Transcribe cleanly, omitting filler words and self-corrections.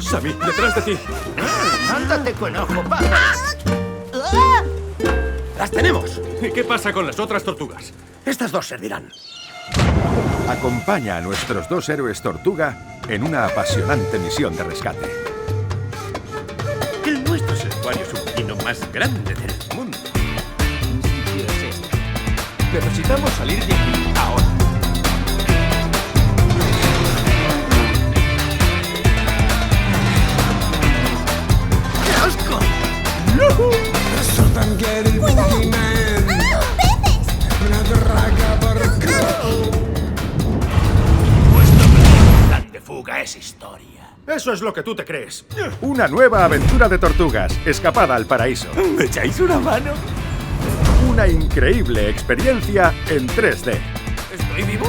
Sammy, detrás de ti. ¡Ándate con ojo, pájaro! ¡Las tenemos! ¿Y qué pasa con las otras tortugas? Estas dos servirán. Acompaña a nuestros dos héroes tortuga en una apasionante misión de rescate. El nuestro santuario submarino más grande del mundo. Necesitamos salir de aquí ahora. ¡Qué asco! ¡Cuidado! ¡Ah, peces! Vuestro plan de fuga es historia. Eso es lo que tú te crees. Una nueva aventura de tortugas, escapada al paraíso. ¿Me echáis una mano? Una increíble experiencia en 3D. ¿Estoy vivo?